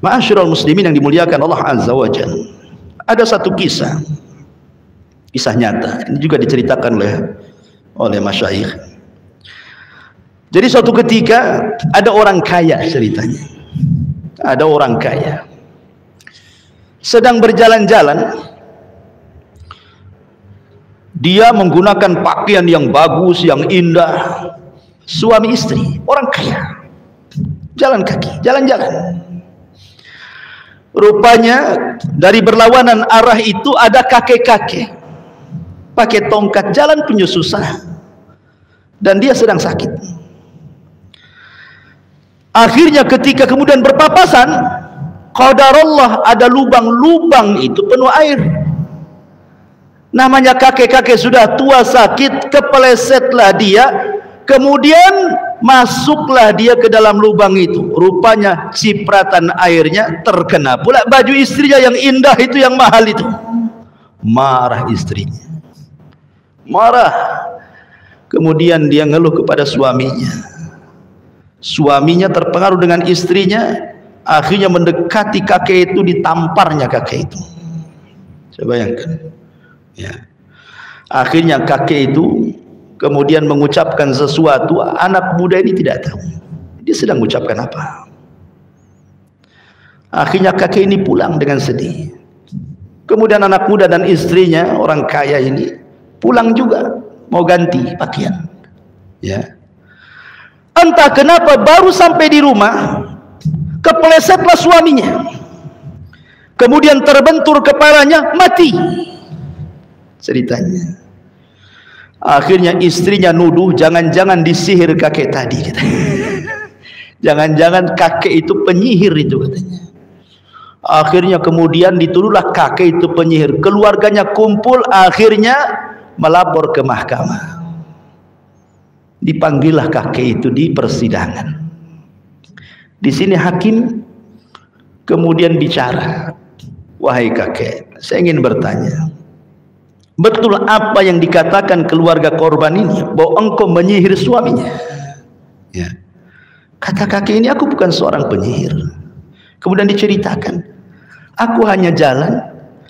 Ma'asyiral muslimin yang dimuliakan Allah Azza wa Jalla. Ada satu kisah nyata. Ini juga diceritakan oleh masyayikh. Jadi suatu ketika ada orang kaya ceritanya. Ada orang kaya sedang berjalan-jalan. Dia menggunakan pakaian yang bagus, yang indah. Suami istri, orang kaya, jalan kaki, jalan-jalan. Rupanya dari berlawanan arah itu ada kakek-kakek pakai tongkat, jalan punya susah, dan dia sedang sakit. Akhirnya ketika kemudian berpapasan, qadarullah ada lubang-lubang itu penuh air. Namanya kakek-kakek sudah tua sakit, kepelesetlah dia, kemudian masuklah dia ke dalam lubang itu. Rupanya cipratan airnya terkena pula baju istrinya yang indah itu, yang mahal itu. Marah istrinya, marah. Kemudian dia ngeluh kepada suaminya. Suaminya terpengaruh dengan istrinya, akhirnya mendekati kakek itu, ditamparnya kakek itu. Saya bayangkan ya. Akhirnya kakek itu kemudian mengucapkan sesuatu, anak muda ini tidak tahu dia sedang mengucapkan apa. Akhirnya kakek ini pulang dengan sedih. Kemudian anak muda dan istrinya, orang kaya ini, pulang juga mau ganti pakaian ya. Entah kenapa baru sampai di rumah kepelesetlah suaminya, kemudian terbentur kepalanya, mati ceritanya. Akhirnya istrinya nuduh, jangan-jangan disihir kakek tadi, jangan-jangan kakek itu penyihir itu katanya. Akhirnya kemudian dituduhlah kakek itu penyihir. Keluarganya kumpul, akhirnya melapor ke mahkamah. Dipanggillah kakek itu di persidangan. Di sini hakim kemudian bicara, wahai kakek, saya ingin bertanya, betul apa yang dikatakan keluarga korban ini, bahwa engkau menyihir suaminya? Ya. Kata kakek ini, aku bukan seorang penyihir. Kemudian diceritakan, aku hanya jalan,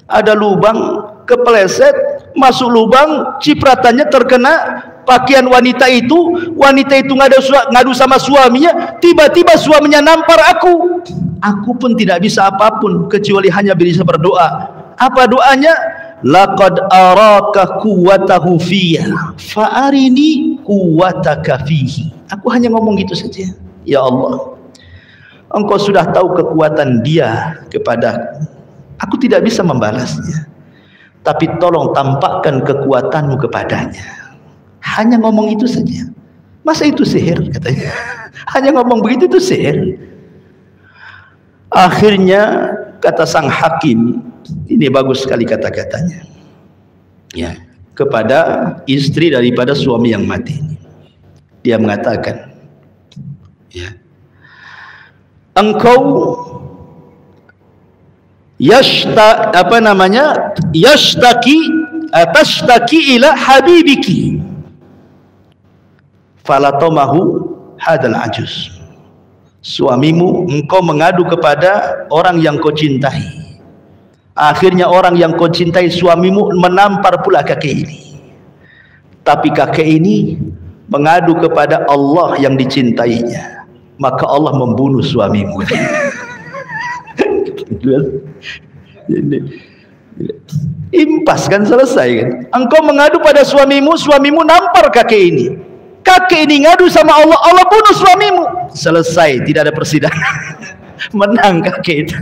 ada lubang, kepeleset, masuk lubang, cipratannya terkena pakaian wanita itu ngadu sama suaminya, tiba-tiba suaminya nampar aku. Aku pun tidak bisa apapun kecuali hanya bisa berdoa. Apa doanya? Laqad araka quwwatahu fiyya fa'arini quwwataka fihi. Aku hanya ngomong gitu saja. Ya Allah, engkau sudah tahu kekuatan dia kepadaku. Aku tidak bisa membalasnya, tapi tolong tampakkan kekuatanmu kepadanya. Hanya ngomong itu saja. Masa itu sihir katanya? Hanya ngomong begitu itu sihir. Akhirnya kata sang hakim, ini bagus sekali kata-katanya ya, kepada istri daripada suami yang mati. Dia mengatakan ya, engkau tashtaki ila habibiki falatomahu hadal ajuz. Suamimu, engkau mengadu kepada orang yang kau cintai. Akhirnya orang yang kau cintai, suamimu, menampar pula kakek ini. Tapi kakek ini mengadu kepada Allah yang dicintainya, maka Allah membunuh suamimu. Impas kan, selesai kan. Engkau mengadu pada suamimu, suamimu nampar kakek ini. Kakek ini ngadu sama Allah, Allah bunuh suamimu. Selesai, tidak ada persidangan. Menang kakek itu.